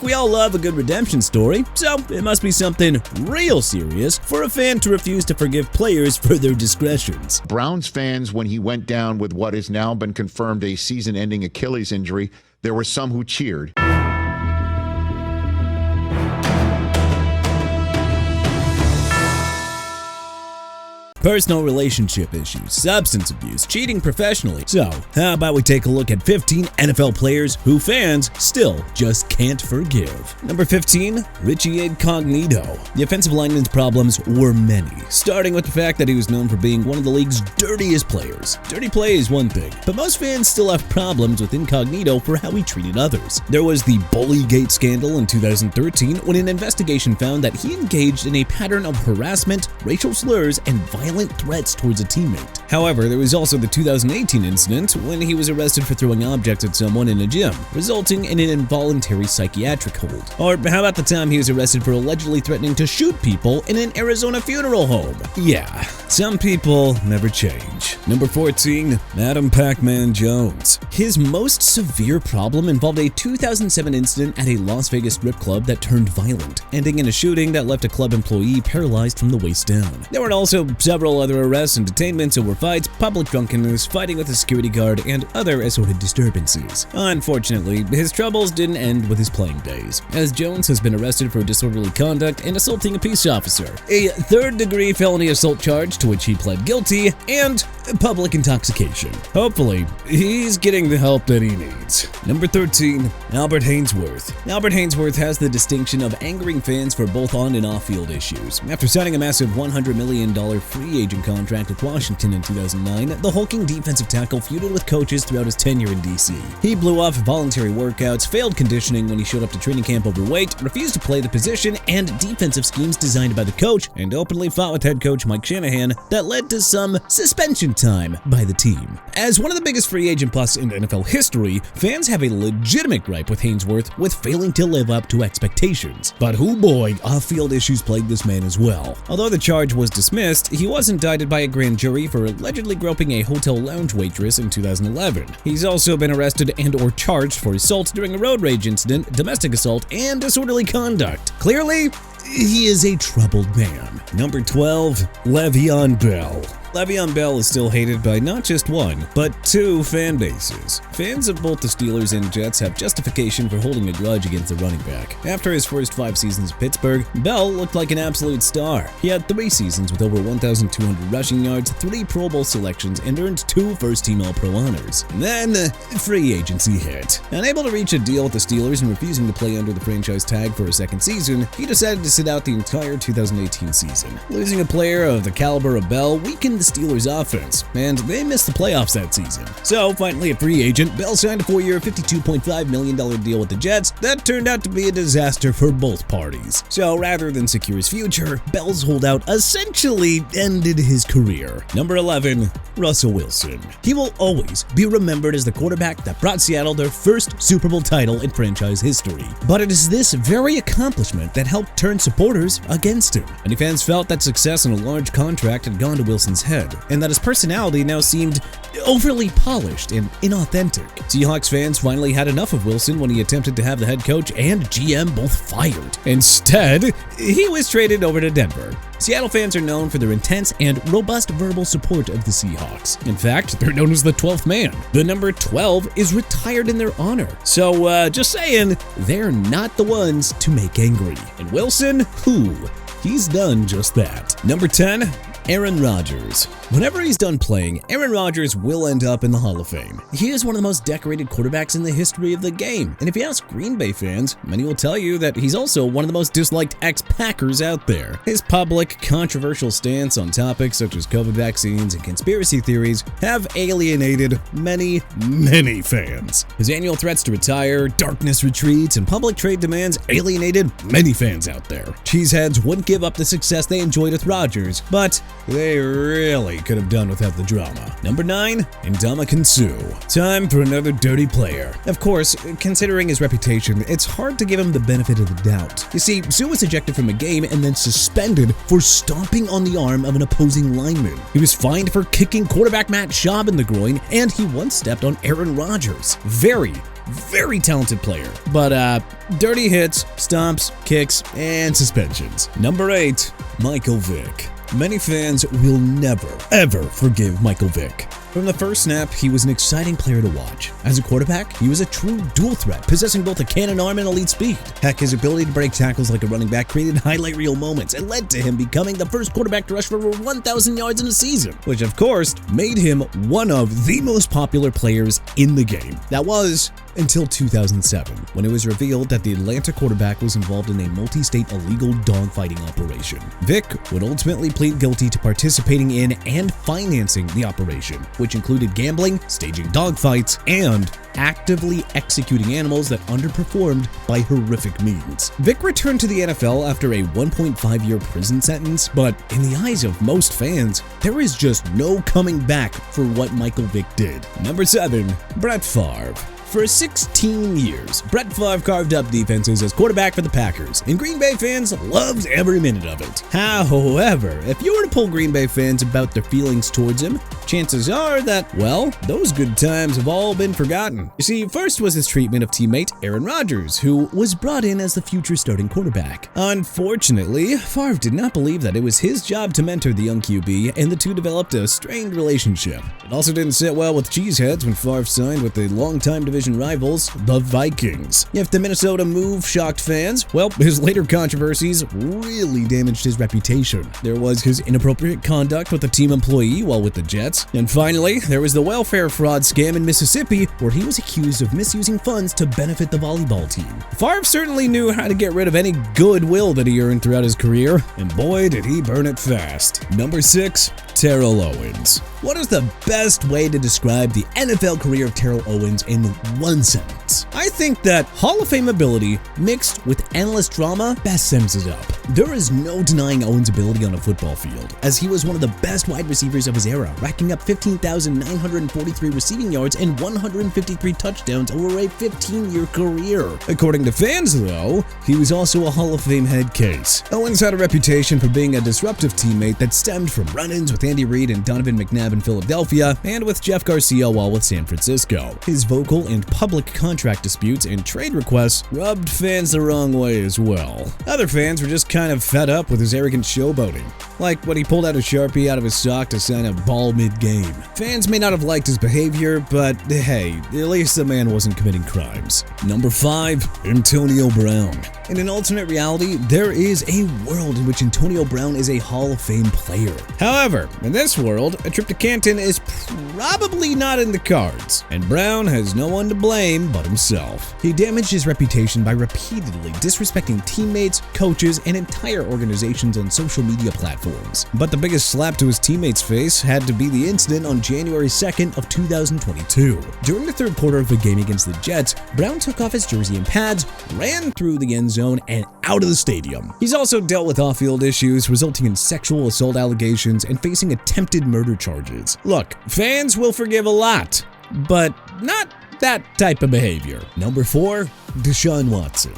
We all love a good redemption story, so it must be something real serious for a fan to refuse to forgive players for their discretions. Browns fans, when he went down with what has now been confirmed a season-ending Achilles injury, there were some who cheered. Personal relationship issues, substance abuse, cheating professionally. So, how about we take a look at 15 NFL players who fans still just can't forgive. Number 15, Richie Incognito. The offensive lineman's problems were many, starting with the fact that he was known for being one of the league's dirtiest players. Dirty play is one thing, but most fans still have problems with Incognito for how he treated others. There was the Bullygate scandal in 2013 when an investigation found that he engaged in a pattern of harassment, racial slurs, and violent threats towards a teammate. However, there was also the 2018 incident when he was arrested for throwing objects at someone in a gym, resulting in an involuntary psychiatric hold. Or how about the time he was arrested for allegedly threatening to shoot people in an Arizona funeral home? Yeah, some people never change. Number 14, Adam Pacman Jones. His most severe problem involved a 2007 incident at a Las Vegas strip club that turned violent, ending in a shooting that left a club employee paralyzed from the waist down. There were also several other arrests and detainments over fights, public drunkenness, fighting with a security guard, and other assorted disturbances. Unfortunately, his troubles didn't end with his playing days, as Jones has been arrested for disorderly conduct and assaulting a peace officer, a third-degree felony assault charge to which he pled guilty, and public intoxication. Hopefully, he's getting the help that he needs. Number 13, Albert Haynesworth. Albert Haynesworth has the distinction of angering fans for both on and off-field issues. After signing a massive $100 million free agent contract with Washington in 2009, the hulking defensive tackle feuded with coaches throughout his tenure in D.C. He blew off voluntary workouts, failed conditioning when he showed up to training camp overweight, refused to play the position and defensive schemes designed by the coach, and openly fought with head coach Mike Shanahan that led to some suspension time by the team. As one of the biggest free agent busts in NFL history, fans have a legitimate gripe with Haynesworth with failing to live up to expectations. But oh boy, off-field issues plagued this man as well. Although the charge was dismissed, he was indicted by a grand jury for allegedly groping a hotel lounge waitress in 2011. He's also been arrested and/or charged for assault during a road rage incident, domestic assault, and disorderly conduct. Clearly, he is a troubled man. Number 12, Le'Veon Bell. Le'Veon Bell is still hated by not just one, but two fan bases. Fans of both the Steelers and Jets have justification for holding a grudge against the running back. After his first 5 seasons at Pittsburgh, Bell looked like an absolute star. He had 3 seasons with over 1,200 rushing yards, 3 Pro Bowl selections, and earned 2 first-team All-Pro honors. Then, free agency hit. Unable to reach a deal with the Steelers and refusing to play under the franchise tag for a second season, he decided to sit out the entire 2018 season. Losing a player of the caliber of Bell weakened the Steelers' offense, and they missed the playoffs that season. So, finally a free agent, Bell signed a 4-year, $52.5 million deal with the Jets that turned out to be a disaster for both parties. So, rather than secure his future, Bell's holdout essentially ended his career. Number 11, Russell Wilson. He will always be remembered as the quarterback that brought Seattle their first Super Bowl title in franchise history. But it is this very accomplishment that helped turn supporters against him. Many fans felt that success in a large contract had gone to Wilson's head, and that his personality now seemed overly polished and inauthentic. Seahawks fans finally had enough of Wilson when he attempted to have the head coach and GM both fired. Instead, he was traded over to Denver. Seattle fans are known for their intense and robust verbal support of the Seahawks. In fact, they're known as the 12th man. The number 12 is retired in their honor. So, just saying, they're not the ones to make angry. And Wilson, he's done just that. Number 10, Aaron Rodgers. Whenever he's done playing, Aaron Rodgers will end up in the Hall of Fame. He is one of the most decorated quarterbacks in the history of the game. And if you ask Green Bay fans, many will tell you that he's also one of the most disliked ex-Packers out there. His public, controversial stance on topics such as COVID vaccines and conspiracy theories have alienated many, many fans. His annual threats to retire, darkness retreats, and public trade demands alienated many fans out there. Cheeseheads wouldn't give up the success they enjoyed with Rodgers, but they really could have done without the drama. Number 9, Ndamukong Suh. Time for another dirty player. Of course, considering his reputation, it's hard to give him the benefit of the doubt. You see, Suh was ejected from a game and then suspended for stomping on the arm of an opposing lineman. He was fined for kicking quarterback Matt Schaub in the groin, and he once stepped on Aaron Rodgers. Very very talented player, but dirty hits, stomps, kicks, and suspensions. Number 8, Michael Vick. Many fans will never, ever forgive Michael Vick. From the first snap, he was an exciting player to watch. As a quarterback, he was a true dual threat, possessing both a cannon arm and elite speed. Heck, his ability to break tackles like a running back created highlight reel moments and led to him becoming the first quarterback to rush for over 1,000 yards in a season, which of course made him one of the most popular players in the game. That was until 2007, when it was revealed that the Atlanta quarterback was involved in a multi-state illegal dogfighting operation. Vick would ultimately plead guilty to participating in and financing the operation, which included gambling, staging dogfights, and actively executing animals that underperformed by horrific means. Vick returned to the NFL after a 1.5-year prison sentence, but in the eyes of most fans, there is just no coming back for what Michael Vick did. Number 7, Brett Favre. For 16 years, Brett Favre carved up defenses as quarterback for the Packers, and Green Bay fans loved every minute of it. However, if you were to poll Green Bay fans about their feelings towards him, chances are that, well, those good times have all been forgotten. You see, first was his treatment of teammate Aaron Rodgers, who was brought in as the future starting quarterback. Unfortunately, Favre did not believe that it was his job to mentor the young QB, and the two developed a strained relationship. It also didn't sit well with cheeseheads when Favre signed with the longtime division rivals, the Vikings. If the Minnesota move shocked fans, well, his later controversies really damaged his reputation. There was his inappropriate conduct with a team employee while with the Jets. And finally, there was the welfare fraud scam in Mississippi, where he was accused of misusing funds to benefit the volleyball team. Favre certainly knew how to get rid of any goodwill that he earned throughout his career, and boy, did he burn it fast. Number 6, Terrell Owens. What is the best way to describe the NFL career of Terrell Owens in one sentence? I think that Hall of Fame ability mixed with endless drama best sums it up. There is no denying Owens' ability on a football field, as he was one of the best wide receivers of his era, racking up 15,943 receiving yards and 153 touchdowns over a 15-year career. According to fans, though, he was also a Hall of Fame head case. Owens had a reputation for being a disruptive teammate that stemmed from run-ins with Andy Reid and Donovan McNabb in Philadelphia, and with Jeff Garcia while with San Francisco. His vocal and public contract disputes and trade requests rubbed fans the wrong way as well. Other fans were just kind of fed up with his arrogant showboating, like when he pulled out a Sharpie out of his sock to sign a ball mid-game. Fans may not have liked his behavior, but hey, at least the man wasn't committing crimes. Number 5, Antonio Brown. In an alternate reality, there is a world in which Antonio Brown is a Hall of Fame player. However, in this world, a trip to Canton is probably not in the cards, and Brown has no one to blame but himself. He damaged his reputation by repeatedly disrespecting teammates, coaches, and entire organizations on social media platforms. But the biggest slap to his teammates' face had to be the incident on January 2nd of 2022. During the third quarter of a game against the Jets, Brown took off his jersey and pads, ran through the end zone, and out of the stadium. He's also dealt with off-field issues, resulting in sexual assault allegations and facing attempted murder charges. Look, fans will forgive a lot, but not that type of behavior. Number 4, Deshaun Watson.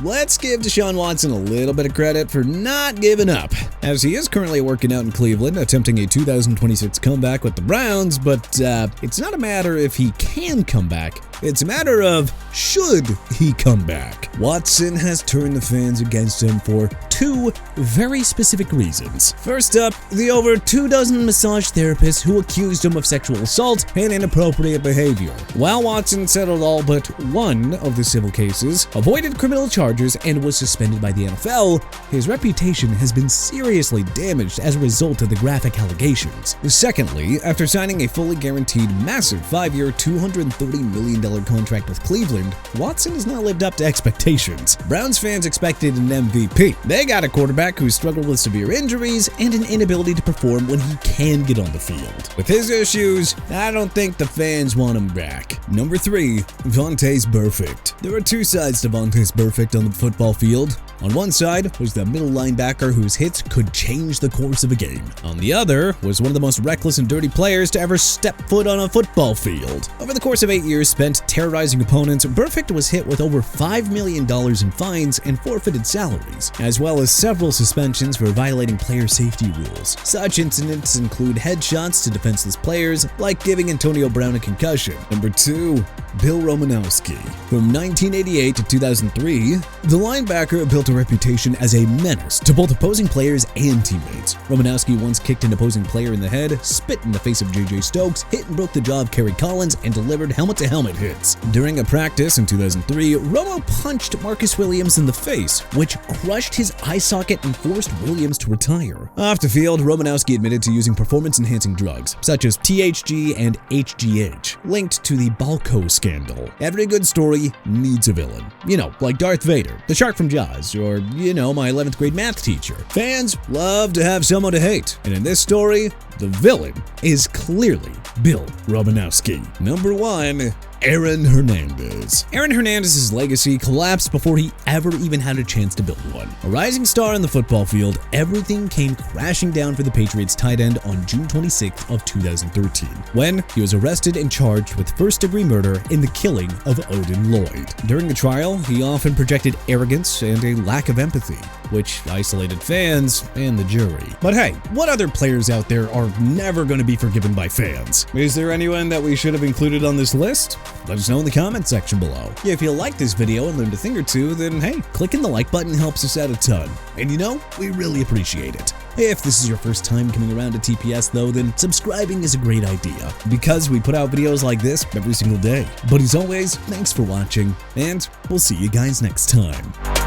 Let's give Deshaun Watson a little bit of credit for not giving up, as he is currently working out in Cleveland, attempting a 2026 comeback with the Browns, but it's not a matter if he can come back, it's a matter of should he come back. Watson has turned the fans against him for 2 very specific reasons. First up, the over 24 massage therapists who accused him of sexual assault and inappropriate behavior. While Watson settled all but one of the civil cases, avoided criminal charges, and was suspended by the NFL, his reputation has been seriously damaged as a result of the graphic allegations. Secondly, after signing a fully guaranteed massive 5-year, $230 million contract with Cleveland, Watson has not lived up to expectations. Browns fans expected an MVP. They got a quarterback who struggled with severe injuries and an inability to perform when he can get on the field. With his issues, I don't think the fans want him back. Number 3, Vontaze Burfict. There are 2 sides to Vontaze Burfict on the football field. On one side was the middle linebacker whose hits could change the course of a game. On the other was one of the most reckless and dirty players to ever step foot on a football field. Over the course of 8 years spent terrorizing opponents, Burfict was hit with over $5 million in fines and forfeited salaries, as well as several suspensions for violating player safety rules. Such incidents include headshots to defenseless players, like giving Antonio Brown a concussion. Number 2. Bill Romanowski. From 1988 to 2003, the linebacker built a reputation as a menace to both opposing players and teammates. Romanowski once kicked an opposing player in the head, spit in the face of J.J. Stokes, hit and broke the jaw of Kerry Collins, and delivered helmet-to-helmet hits. During a practice in 2003, Romo punched Marcus Williams in the face, which crushed his eye socket and forced Williams to retire. Off the field, Romanowski admitted to using performance-enhancing drugs, such as THG and HGH, linked to the Balco scandal. Every good story needs a villain. You know, like Darth Vader, the shark from Jaws, or, you know, my 11th grade math teacher. Fans love to have someone to hate, and in this story, the villain is clearly Bill Romanowski. Number 1. Aaron Hernandez. Aaron Hernandez's legacy collapsed before he ever even had a chance to build one. A rising star on the football field, everything came crashing down for the Patriots tight end on June 26th of 2013, when he was arrested and charged with first-degree murder in the killing of Odin Lloyd. During the trial, he often projected arrogance and a lack of empathy, which isolated fans and the jury. But hey, what other players out there are never going to be forgiven by fans? Is there anyone that we should have included on this list? Let us know in the comment section below. If you liked this video and learned a thing or two, then hey, clicking the like button helps us out a ton. And you know, we really appreciate it. If this is your first time coming around to TPS though, then subscribing is a great idea, because we put out videos like this every single day. But as always, thanks for watching, and we'll see you guys next time.